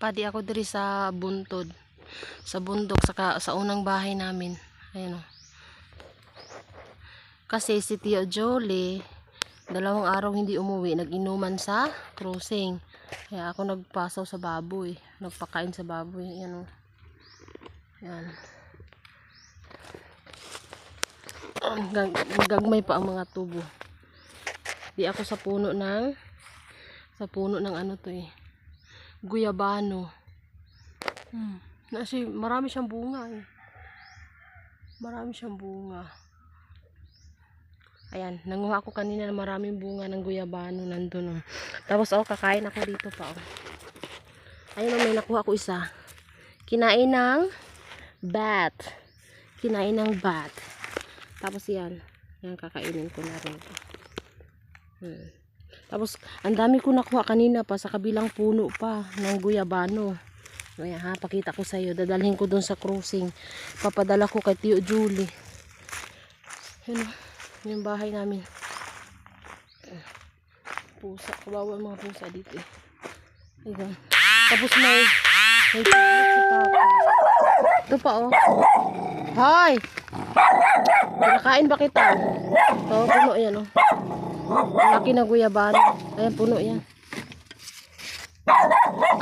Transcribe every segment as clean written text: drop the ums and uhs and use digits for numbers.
pa di ako diri sa buntod. Sa bundok sa unang bahay namin. Ayun oh. Kasi si Tio Jolie 2 araw hindi umuwi, nag-inuman sa crossing. Kaya ako nagpasaw sa baboy, nagpakain sa baboy. Yan oh. Yan. Gagmay pa ang mga tubo. Di ako sa puno ng ano to eh, guyabano. Kasi marami siyang bunga eh. Marami siyang bunga. Ayan, nanguha ako kanina na maraming bunga ng guyabano nandun oh. Tapos oh, kakain ako dito pa oh. Ayun oh, may nakuha ko isa. Kinain ng bat. Kinain ng bat. Tapos yan. Yan, kakainin ko na rin. Tapos, ang dami ko nakuha kanina pa sa kabilang puno pa ng guyabano. Ayan ha, pakita ko sa iyo. Dadalhin ko dun sa crossing. Papadala ko kay Tio Julie. Yan o. Yung bahay namin. Pusa. Kawawa mga pusa dito eh. Ayan. Tapos may ito pa oh. Hoy! Pinakain ba kita? Ito, puno yan oh. Laki na guyabano. Ayan, puno yan.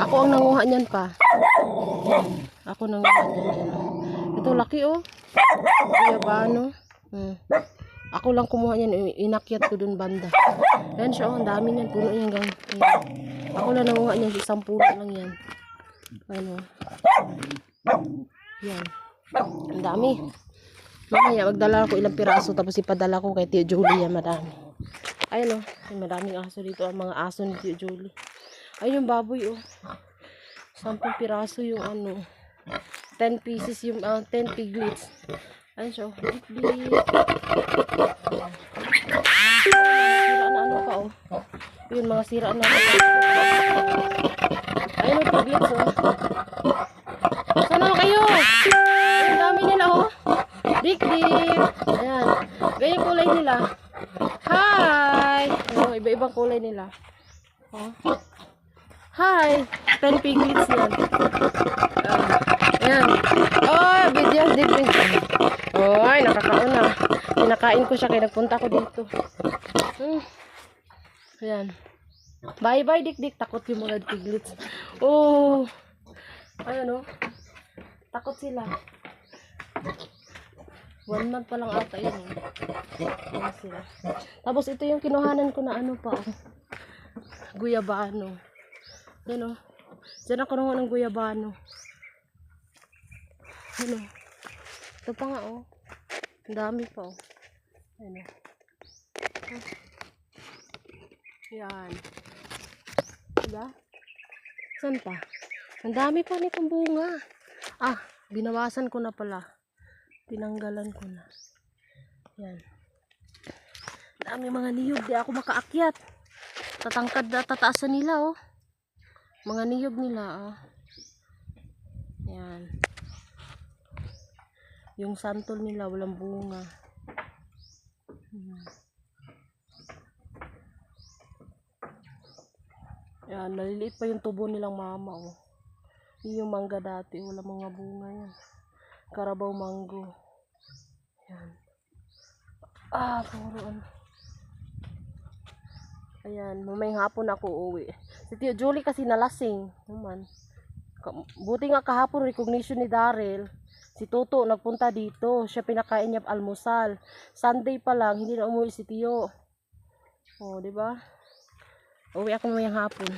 Ako ang nanguha niyan pa. Ako nanguha niyan. Ito, laki oh. Guyabano. Ako lang kumuha niyan. Inakyat ko dun banda. Ayan siya oh. Ang dami niyan. Puno yan gang. Ayan. Ako lang nanguha niyan. Isang puno lang yan. Ano. Yan. Ang dami. Mamaya magdala ko ilang piraso. Tapos ipadala ko kay Tio Julie. Yan, madami. Ayun oh. Ay, maraming aso dito. Ang mga aso ni Tio Julie. Ayun yung baboy oh. 10 piraso yung ano. 10 pieces yung 10 piglets. Ayun siya oh. Sira na ano pa oh. Yun mga sira na ano. Ayun yung piglets oh. Sana kayo? Ang dami nila oh. Dik-dik. Ayan. Ganyan kulay nila. Hi! Ano, iba-ibang kulay nila. Oh. Hi! 10 piglets yan. Ayan. Oh, video dip. Oh, ay, nakakaon na. Pinakain ko siya kaya nagpunta ko dito. Ayan. Bye-bye, dik-dik. Takot yung mga piglets. Oh. Ayan oh. Takot sila. 1 month pa lang ata yun. Ayan sila. Tapos ito yung kinuhanan ko na ano pa. Guyabano. Yan o. Diyan ako naman ng guyabano. Yan o. Ito pa nga o. Ang dami pa o. Yan o. Yan. Diba? Saan pa? Ang dami pa nitong bunga. Ah, binawasan ko na pala. Tinanggalan ko na. Yan. Dami mga niyog. Di ako makaakyat. Tatangkad na tataasan nila oh. Mga niyog nila oh. Yan. Yung santol nila walang bunga. Yan. Naliliit pa yung tubo nilang mama oh. Yung mangga dati. Walang mga bunga yan. Carabao mango. Yan. Ah, puro ano. Ayan, mamayang hapon ako uuwi. Si Tio Julie kasi nalasing. Naman. Buti nga kahapon recognition ni Daryl. Si Toto nagpunta dito. Siya pinakain niya almusal. Sunday pa lang, hindi na umuwi si Tio. Oh, di ba? Uwi ako mamayang hapon.